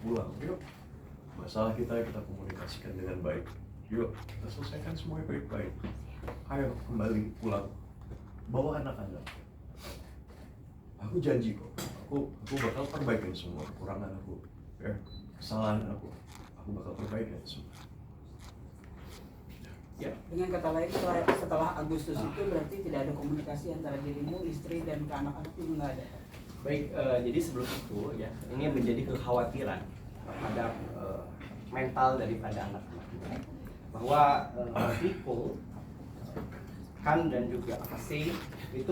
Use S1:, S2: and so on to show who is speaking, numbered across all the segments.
S1: pulang, yuk masalah kita komunikasikan dengan baik, yuk kita selesaikan semuanya baik-baik, ayo kembali pulang, bawa anak-anak, aku janji kok, aku bakal perbaikin semua kekurangan aku, ya, kesalahan aku bakal perbaikin semua.
S2: Ya, dengan kata lain setelah Agustus itu berarti tidak ada komunikasi antara dirimu, istri, dan ke anak-anak itu nggak ada.
S3: Baik, jadi sebelum itu ya, ini menjadi kekhawatiran terhadap mental daripada anak-anak bahwa Nicole, Han dan juga Asih itu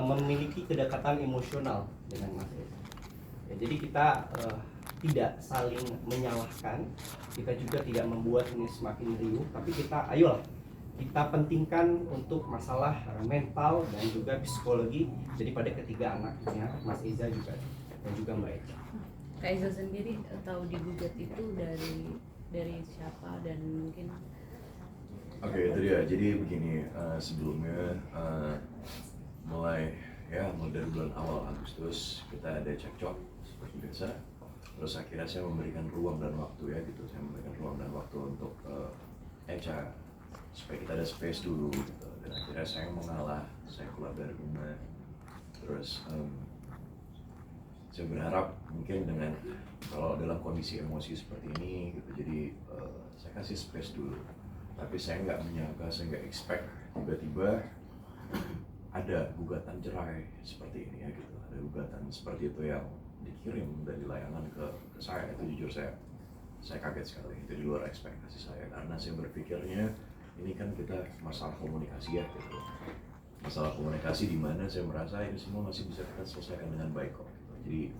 S3: memiliki kedekatan emosional dengan Mas Eza. Ya, jadi kita tidak saling menyalahkan, kita juga tidak membuat ini semakin riuh, tapi ayolah kita pentingkan untuk masalah mental dan juga psikologi daripada ketiga anaknya, Mas Eza juga dan juga Mbak Eza.
S4: Kak Eza sendiri tahu digugat itu dari siapa dan mungkin?
S1: Oke, itu dia. Jadi begini, sebelumnya mulai dari bulan awal Agustus kita ada cekcok seperti biasa. Terus akhirnya saya memberikan ruang dan waktu saya memberikan ruang dan waktu untuk Echa supaya kita ada space dulu gitu. Dan akhirnya saya mengalah, saya keluar dari rumah. Terus saya berharap mungkin dengan kalau dalam kondisi emosi seperti ini gitu, jadi saya kasih space dulu. Tapi saya nggak menyangka, saya nggak expect tiba-tiba ada gugatan cerai seperti ini gitu. Ada gugatan seperti itu yang dikirim dan dilayangkan ke saya. Itu jujur saya kaget sekali, itu di luar ekspektasi saya, karena saya berpikirnya ini kan kita masalah komunikasi gitu. Masalah komunikasi di mana saya merasa ini semua masih bisa kita selesaikan dengan baik kok gitu.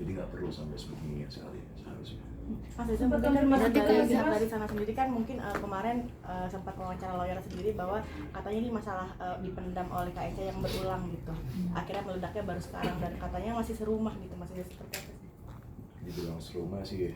S1: Jadi nggak perlu sampai sebegini sekali seharusnya.
S5: Mas Eza, mungkin kan Mas dari pihak dari sana sendiri kan mungkin kemarin sempat wawancara lawyer sendiri bahwa katanya ini masalah dipendam oleh Kak Echa yang berulang gitu. Akhirnya meledaknya baru sekarang dan katanya masih serumah gitu. Mas Eza seperti apa sih?
S1: Dibilang serumah sih,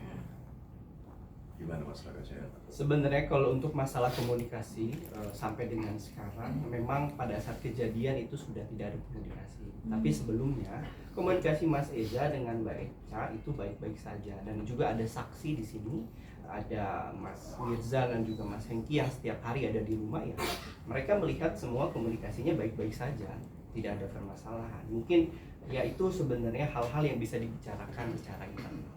S1: gimana Mas Raka saya?
S3: Sebenarnya kalau untuk masalah komunikasi sampai dengan sekarang memang pada saat kejadian itu sudah tidak ada komunikasi. Tapi sebelumnya komunikasi Mas Eza dengan Mbak Echa itu baik-baik saja, dan juga ada saksi di sini, ada Mas Mirza dan juga Mas Hengki yang setiap hari ada di rumah ya. Mereka melihat semua komunikasinya baik-baik saja, tidak ada permasalahan. Mungkin ya itu sebenarnya hal-hal yang bisa dibicarakan secara internal.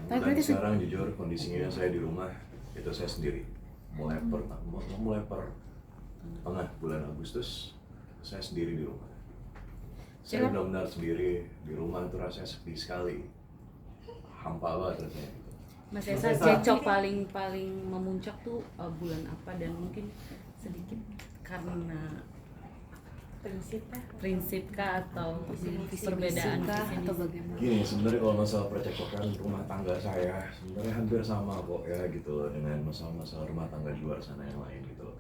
S1: Dan sekarang jujur kondisinya saya di rumah itu saya sendiri. Mulai per tengah bulan Agustus saya sendiri di rumah. Saya benar-benar sendiri di rumah, itu rasanya sepi sekali, hampa banget rasanya.
S4: Mas Eza, cekcok paling memuncak tuh bulan apa, dan mungkin sedikit karena prinsip kah atau perbedaan
S6: atau bagaimana?
S1: Gini, sebenarnya kalau masalah percekcokan rumah tangga saya sebenarnya hampir sama kok ya gitu loh, dengan masalah-masalah rumah tangga di luar sana yang lain gitu loh.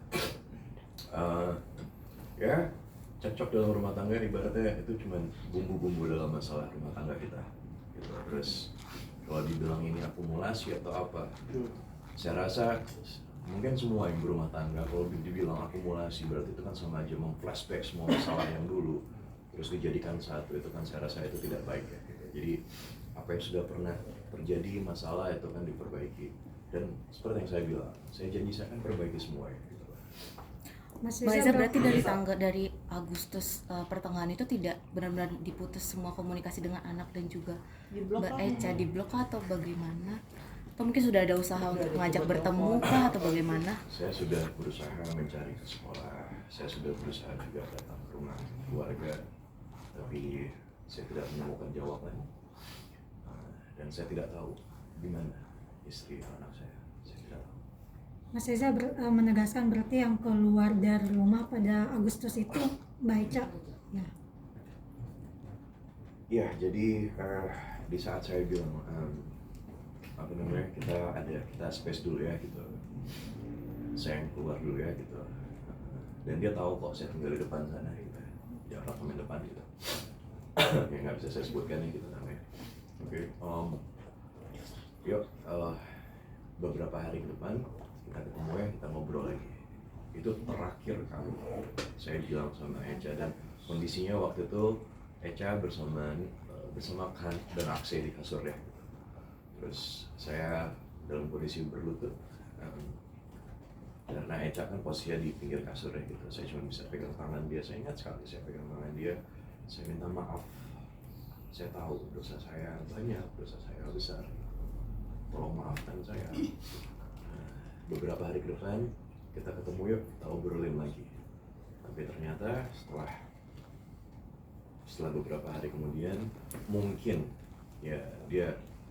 S1: Ya cekcok dalam rumah tangga ibaratnya itu cuma bumbu-bumbu dalam masalah rumah tangga kita gitu. Terus kalau dibilang ini akumulasi atau apa, saya rasa mungkin semua yang berumah tangga kalau dibilang akumulasi berarti itu kan sama aja memflashback semua masalah yang dulu terus dijadikan satu. Itu kan saya rasa itu tidak baik ya gitu. Jadi apa yang sudah pernah terjadi masalah itu kan diperbaiki, dan seperti yang saya bilang, saya janji saya akan perbaiki semua ya gitu.
S6: Mbak Eza, berarti dari Agustus pertengahan itu tidak benar-benar diputus semua komunikasi dengan anak dan juga Mbak Echa, di blok atau bagaimana? Atau mungkin sudah ada usaha untuk mengajak bertemu kah atau bagaimana?
S1: Saya sudah berusaha mencari ke sekolah, saya sudah berusaha juga datang ke rumah keluarga, tapi saya tidak menemukan jawaban, dan saya tidak tahu di mana istri dan anak saya tidak tahu.
S7: Mas Eza menegaskan berarti yang keluar dari rumah pada Agustus itu Mbak Echa ya?
S1: Iya, jadi di saat saya bilang kita space dulu ya gitu, saya yang keluar dulu ya gitu, dan dia tahu kok saya tinggal di depan sana gitu, di apartemen depan gitu. Ya nggak bisa saya sebutkan ya gitu namanya. Oke, yuk beberapa hari ke depan kita ketemu ya, kita ngobrol lagi. Itu terakhir kali saya bilang sama Echa, dan kondisinya waktu itu Echa bersama bersama Kan dan Akse di kasur ya. Terus saya dalam kondisi berlutut, karena Eca kan posisinya di pinggir kasur ya gitu. Saya cuma bisa pegang tangan dia. Saya ingat sekali saya pegang tangan dia. Saya minta maaf. Saya tahu dosa saya banyak, dosa saya besar. Tolong maafkan saya. Beberapa hari ke depan kita ketemu yuk, kita obrolin lagi. Tapi ternyata setelah beberapa hari kemudian, mungkin ya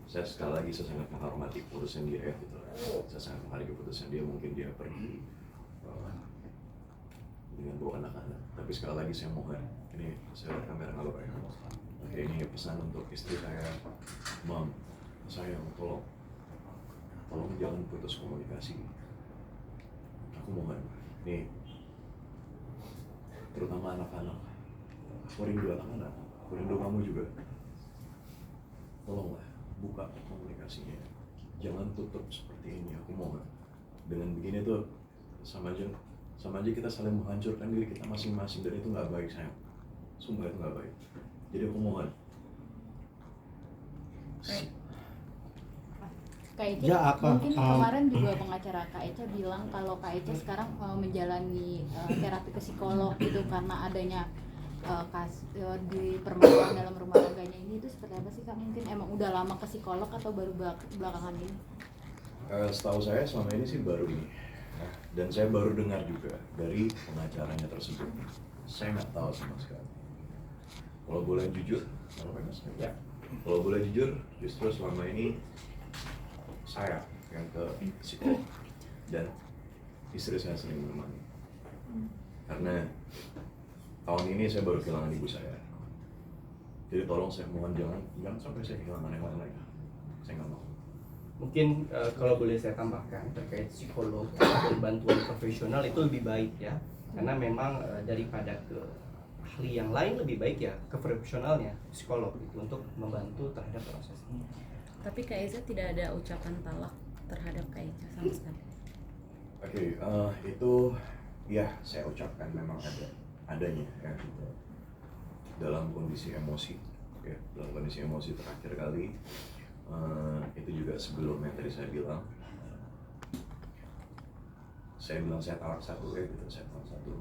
S1: saya sekali lagi saya sangat menghormati keputusan dia ya gitu. Saya sangat menghargai keputusan dia, mungkin dia pergi dengan bawa anak-anak. Tapi sekali lagi saya mohon, ini saya lihat kamera nggak ya. Oke, ini pesan untuk istri saya, Mam, sayang, tolong jangan putus komunikasi. Aku mohon, nih, terutama anak-anak. Aku rindu anak-anak, aku rindu kamu juga. Tolonglah, buka komunikasinya. Jangan tutup seperti ini, aku mohon. Dengan begini tuh, sama aja kita saling menghancurkan diri kita masing-masing, dan itu nggak baik, sayang. Sumpah itu nggak baik. Jadi aku mohon.
S6: Kak Eca,
S8: Ya, apa?
S6: mungkin kemarin juga pengacara Kak Eca bilang kalau Kak Eca sekarang menjalani terapi ke psikolog gitu karena adanya di permasalahan dalam rumah tangganya ini. Itu seperti apa sih Kak? Mungkin emang udah lama ke psikolog atau baru belakangan ini?
S1: Setahu saya selama ini sih baru ini. Dan saya baru dengar juga dari pengacaranya tersebut. Saya nggak tahu sama sekali. Kalau boleh jujur, ya. Kalau boleh jujur, justru selama ini saya yang ke psikolog dan istri saya sering menemani. Karena tahun ini saya baru kehilangan ibu saya. Jadi tolong saya mohon jangan sampai saya kehilangan yang lain lagi. Saya nggak mau.
S3: Mungkin kalau boleh saya tambahkan terkait psikolog atau bantuan profesional itu lebih baik ya, karena memang daripada ke ahli yang lain lebih baik ya ke profesionalnya psikolog itu untuk membantu terhadap proses ini.
S4: Tapi Kak Eza tidak ada ucapan talak terhadap Kak Eza sama sekali.
S1: Oke, itu ya saya ucapkan memang adanya ya gitu. Dalam kondisi emosi ya, dalam kondisi emosi terakhir kali itu juga sebelum yang tadi saya bilang saya talak satu ya gitu, saya talak satu.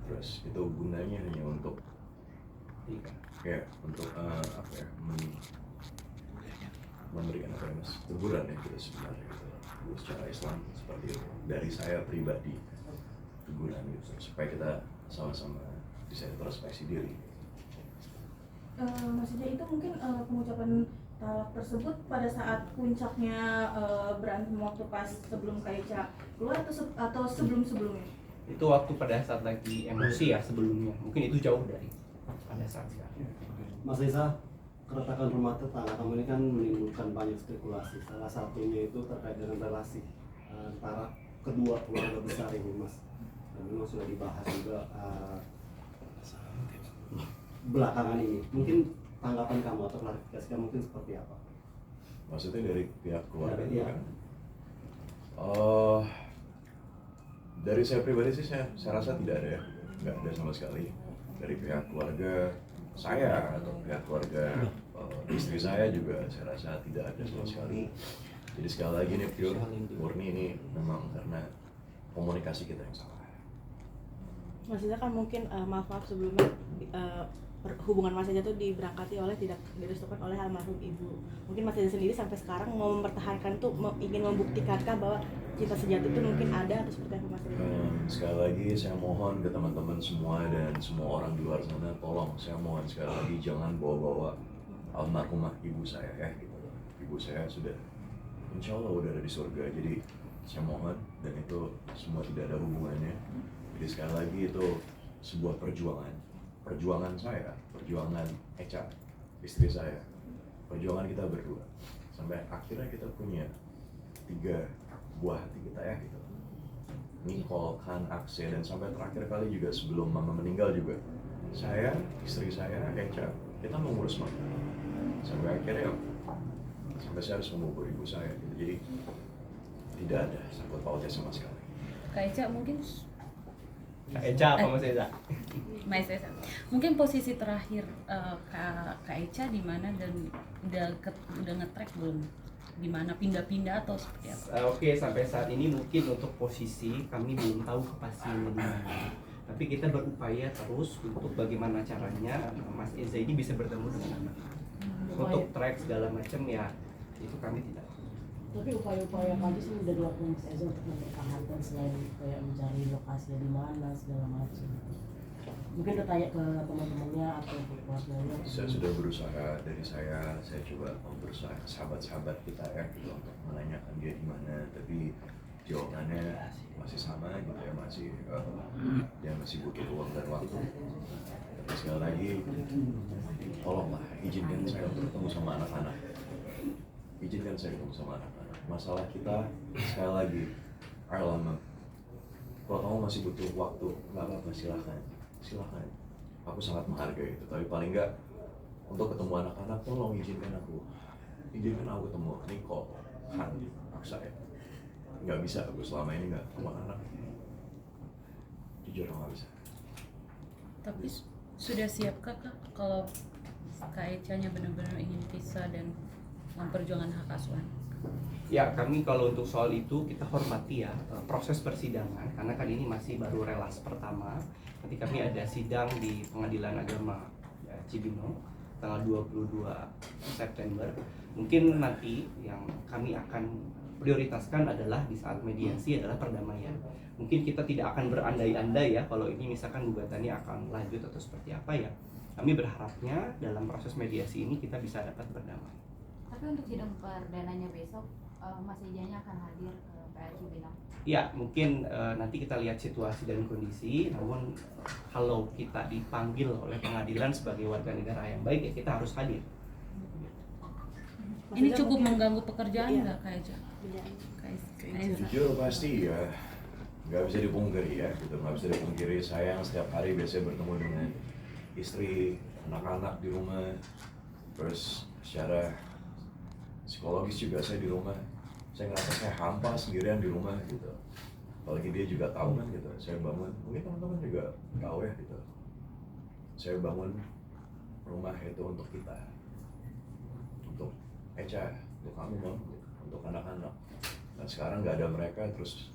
S1: Terus itu gunanya hanya untuk ya untuk memberikan apa ya mas, teguran ya gitu sebenarnya gitu. Secara Islam seperti itu dari saya pribadi, teguran gitu supaya kita sama-sama bisa introspeksi diri.
S5: Maksudnya itu mungkin pengucapan talak tersebut pada saat puncaknya berantem waktu pas sebelum Kak Eca keluar atau sebelum-sebelumnya?
S3: Itu waktu pada saat lagi emosi ya sebelumnya, mungkin itu jauh dari pada saat sekarang.
S8: Mas Reza, keretakan rumah tetangga kamu ini kan menimbulkan banyak spekulasi. Salah satunya itu terkait dengan relasi antara kedua keluarga besar ini, Mas. Dan memang sudah dibahas juga belakangan ini. Mungkin tanggapan kamu atau klarifikasi kamu mungkin seperti apa?
S1: Maksudnya dari pihak keluarga
S8: Iya.
S1: kan? Dari saya pribadi sih saya rasa tidak ada ya, nggak ada sama sekali dari pihak keluarga saya atau pihak keluarga istri saya juga saya rasa tidak ada sama sekali. Jadi sekali lagi ini pure murni ini memang karena komunikasi kita yang salah.
S5: Maksudnya kan mungkin maaf sebelumnya hubungan Mas Reza itu diberangkati oleh tidak direstukan oleh almarhum ibu. Mungkin Mas Reza sendiri sampai sekarang mau mempertahankan tuh ingin membuktikan bahwa cinta sejati itu mungkin ada atau seperti apa Mas Reza?
S1: Sekali lagi saya mohon ke teman-teman semua dan semua orang di luar sana, tolong saya mohon sekali lagi jangan bawa-bawa almarhumah ibu saya ya gitu. Ibu saya sudah insya Allah udah ada di surga, jadi saya mohon dan itu semua tidak ada hubungannya. Jadi sekali lagi itu sebuah perjuangan saya, perjuangan Eca, istri saya, perjuangan kita berdua sampai akhirnya kita punya tiga buah hati kita ya gitu. Nicole, Kan, Akse, dan sampai terakhir kali juga sebelum mama meninggal juga saya, istri saya, Eca, kita mengurus mama sampai akhirnya sampai saya harus mengubur ibu saya gitu. Jadi tidak ada sangkut pautnya sama sekali.
S4: Kak Eca mungkin
S3: Kak Eca apa Mas Eza?
S4: Mas Esa, mungkin posisi terakhir Kak Eca di mana dan udah nge-track belum? Di mana pindah-pindah atau seperti apa?
S3: Oke, sampai saat ini mungkin untuk posisi kami belum tahu kepastiannya di mana. Tapi kita berupaya terus untuk bagaimana caranya Mas Eza ini bisa bertemu dengan anak. Untuk track segala macam ya itu kami tidak.
S9: Tapi upaya-upaya kami sih udah dilakukan Mas Eza untuk mempertahankan selain kayak mencari lokasi di mana segala macam. Mungkin bertanya ke teman-temannya atau ke keluarganya.
S1: Saya sudah berusaha, dari saya coba berusaha ke sahabat-sahabat kita ya gitu, untuk menanyakan dia di mana, tapi jawabannya masih sama gitu ya, masih dia masih butuh uang dan waktu. Tapi sekali lagi, tolonglah izinkan saya untuk ketemu sama anak-anak. Izinkan saya ketemu sama anak-anak. Masalah kita sekali lagi, lama. Kalau kamu masih butuh waktu, nggak apa-apa, silahkan. Aku sangat menghargai itu, tapi paling nggak untuk ketemu anak-anak, tolong izinkan aku ketemu Nicole, Han, saya nggak bisa, aku selama ini nggak ketemu anak, jujur nggak bisa.
S4: Tapi sudah siapkah Kak kalau Kak Eca-nya benar-benar ingin pisah dan memperjuangkan hak asuhan?
S3: Ya, kami kalau untuk soal itu kita hormati ya proses persidangan, karena kan ini masih baru relas pertama. Nanti kami ada sidang di Pengadilan Agama Cibinong tanggal 22 September. Mungkin nanti yang kami akan prioritaskan adalah di saat mediasi adalah perdamaian. Mungkin kita tidak akan berandai-andai ya kalau ini misalkan gugatannya akan lanjut atau seperti apa ya. Kami berharapnya dalam proses mediasi ini kita bisa dapat berdamai.
S10: Tapi untuk sidang perdananya besok, Mas Ejanya akan hadir ke PN Cibinong?
S3: Ya, mungkin nanti kita lihat situasi dan kondisi. Namun kalau kita dipanggil oleh pengadilan sebagai warga negara yang baik, ya kita harus hadir.
S4: Ini cukup mengganggu pekerjaan nggak Kak Eca?
S1: Jujur pasti ya, nggak bisa dipungkiri ya, gitu, nggak bisa dipungkiri. Saya yang setiap hari biasanya bertemu dengan istri, anak-anak di rumah, terus secara psikologis juga saya di rumah. Saya ngerasa saya hampa sendirian di rumah gitu. Apalagi dia juga tahu kan gitu. Saya bangun, mungkin teman-teman juga tahu ya gitu. Saya bangun rumah itu untuk kita, untuk Eca, untuk kamu Mam, untuk anak-anak. Dan sekarang nggak ada mereka, terus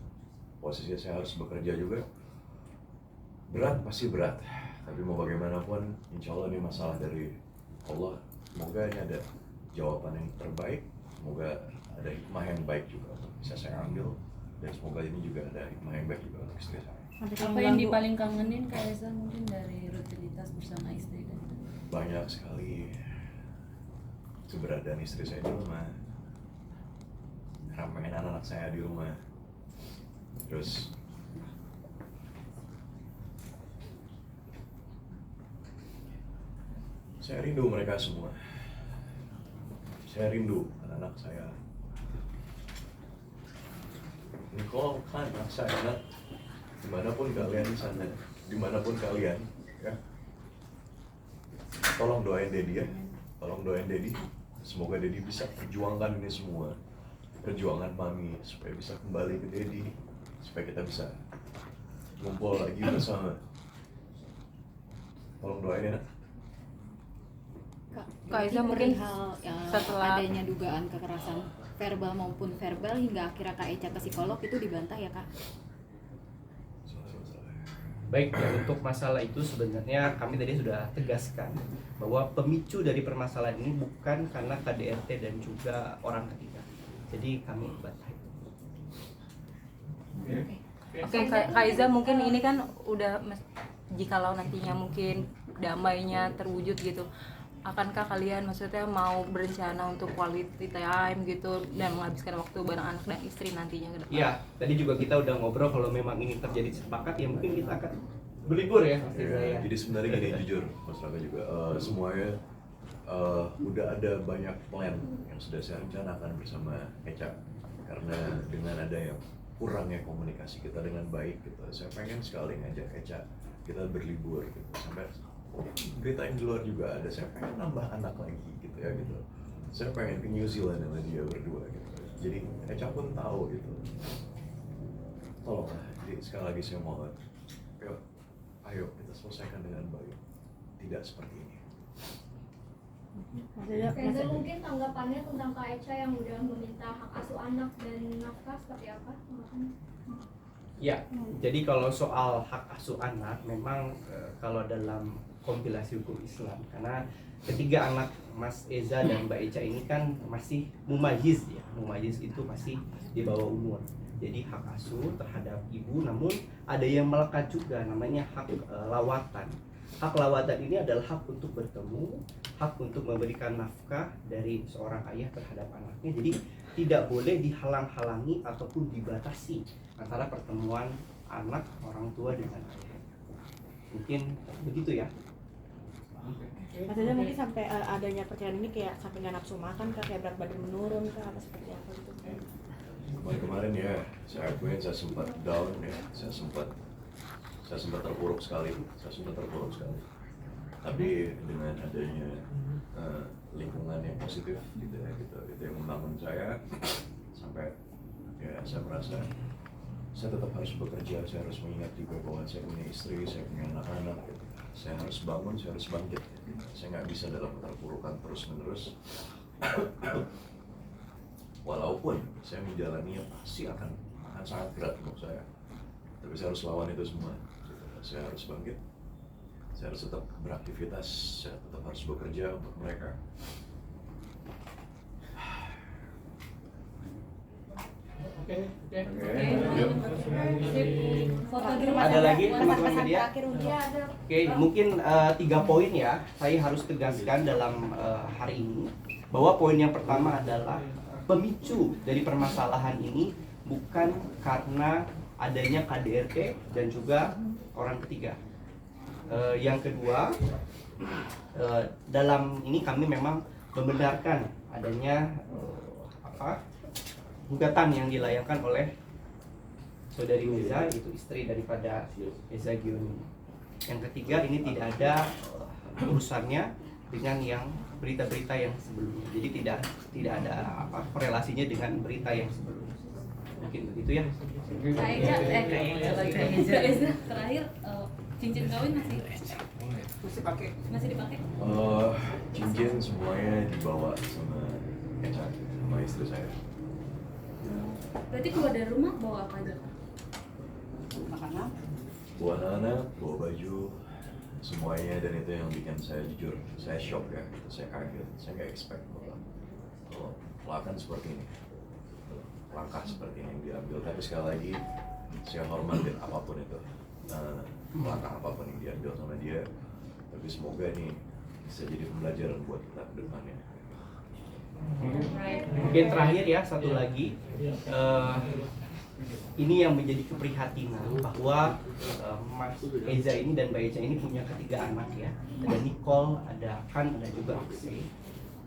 S1: posisinya saya harus bekerja juga. Berat, pasti berat. Tapi mau bagaimanapun, insya Allah ini masalah dari Allah. Semoga ini ada jawaban yang terbaik. Semoga ada hikmah yang baik juga untuk bisa saya ambil, dan semoga ini juga ada hikmah yang baik juga untuk istri saya.
S4: Apa yang paling kangenin Kak Eza mungkin dari rutinitas bersama istri dan
S1: banyak sekali keberadaan istri saya di rumah, ramein anak-anak saya di rumah, terus saya rindu mereka semua. Saya rindu anak-anak saya. Nicole, kan anak saya, anak dimanapun kalian di sana, dimanapun kalian, ya, tolong doain Dedi ya, tolong doain Dedi. Semoga Dedi bisa perjuangkan ini semua, perjuangan Mami, supaya bisa kembali ke Dedi, supaya kita bisa ngumpul lagi bersama. Tolong doain ya, nak.
S6: Kak Eza mungkin setelah adanya dugaan kekerasan verbal maupun verbal hingga akhirnya Kak Eca ke psikolog itu dibantah ya Kak?
S3: Baik, ya, untuk masalah itu sebenarnya kami tadi sudah tegaskan bahwa pemicu dari permasalahan ini bukan karena KDRT dan juga orang ketiga. Jadi kami bantah itu.
S6: Oke, Kak Eza mungkin ini kan udah jikalau nantinya mungkin damainya terwujud gitu, akankah kalian maksudnya mau berencana untuk quality time gitu dan menghabiskan waktu bareng anak dan istri nantinya ke depan?
S3: Iya, tadi juga kita udah ngobrol kalau memang ini terjadi sepakat ya mungkin kita akan berlibur ya.
S1: Ya, jadi sebenarnya gini, jujur Mas Raka juga semuanya udah ada banyak plan yang sudah saya rencanakan bersama Eca, karena dengan ada yang kurangnya komunikasi kita dengan baik gitu, saya pengen sekali ngajak Eca kita berlibur gitu, sampai beritain di luar juga ada, saya pengen nambah anak lagi gitu ya gitu, saya pengen ke New Zealand sama dia berdua gitu, jadi Eca pun tahu gitu. Tolonglah, jadi sekali lagi saya mohon, yuk ayo kita selesaikan dengan baik, tidak seperti ini.
S11: Reza, mungkin tanggapannya tentang Kak Echa yang udah meminta hak asuh anak dan nafkah seperti apa?
S3: Ya, jadi kalau soal hak asuh anak, memang kalau dalam kompilasi hukum Islam, karena ketiga anak Mas Eza dan Mbak Echa ini kan masih mumayyiz ya, mumayyiz itu masih di bawah umur. Jadi hak asuh terhadap ibu, namun ada yang melekat juga namanya hak lawatan. Hak lawatan ini adalah hak untuk bertemu, hak untuk memberikan nafkah dari seorang ayah terhadap anaknya. Jadi tidak boleh dihalang-halangi ataupun dibatasi antara pertemuan anak orang tua dengan ayah. Mungkin begitu ya.
S5: Mas Eza mungkin sampai adanya perceraian ini kayak sampai nggak nafsu makan kah, kayak berat badan menurun kah, apa seperti apa gitu?
S1: Kemarin ya, saya akuin saya sempat down ya, saya sempat terpuruk sekali. Tapi dengan adanya lingkungan yang positif gitu ya, itu yang membangun saya sampai ya saya merasa saya tetap harus bekerja, saya harus mengingat juga bahwa saya punya istri, saya punya anak-anak gitu. Saya harus bangun, saya harus bangkit gitu. Saya nggak bisa dalam keterpurukan terus-menerus. Walaupun saya menjalaninya pasti akan sangat berat untuk saya, tapi saya harus lawan itu semua. Saya harus bangkit, saya harus tetap beraktivitas, saya tetap harus bekerja untuk mereka.
S3: Ada lagi teman-teman media?
S11: Ya, ada.
S3: Oke, mungkin 3 poin ya. Saya harus tegaskan dalam hari ini bahwa poin yang pertama adalah pemicu dari permasalahan ini bukan karena adanya KDRT dan juga orang ketiga. Yang kedua, dalam ini kami memang membenarkan adanya gugatan yang dilayangkan oleh saudari Eza, itu istri daripada Eza Gioni. Yang ketiga, ini tidak ada urusannya dengan yang berita-berita yang sebelumnya. Jadi tidak ada korelasinya dengan berita yang sebelumnya. Mungkin begitu ya.
S4: Kak Eza, terakhir cincin kawin masih dipakai?
S1: Cincin semuanya dibawa sama Echa, sama istri saya.
S4: Berarti keluar dari rumah bawa apa aja?
S2: Makanan?
S1: Bawa anak-anak, bawa baju, semuanya, dan itu yang bikin saya jujur, saya shock ya, saya kaget, saya nggak expect kalau langkah seperti ini, langkah seperti ini yang diambil. Tapi sekali lagi, saya hormatin apapun itu, langkah apapun yang diambil sama dia. Tapi semoga ini bisa jadi pembelajaran buat kita ke depannya.
S3: Mungkin terakhir ya, satu lagi, ini yang menjadi keprihatinan bahwa Mas Eza ini dan Mbak Echa ini punya 3 anak ya. Ada Nicole, ada Kan, ada juga Akse.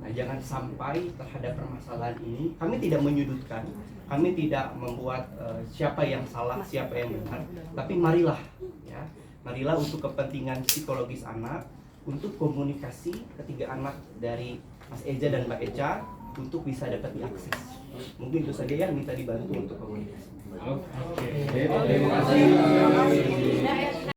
S3: Nah, jangan sampai terhadap permasalahan ini kami tidak menyudutkan, kami tidak membuat siapa yang salah, siapa yang benar, tapi marilah ya, marilah untuk kepentingan psikologis anak, untuk komunikasi 3 anak dari Mas Eza dan Mbak Echa untuk bisa dapat diakses. Mungkin itu saja yang minta dibantu untuk komunikasi.
S8: Oke. Terima kasih.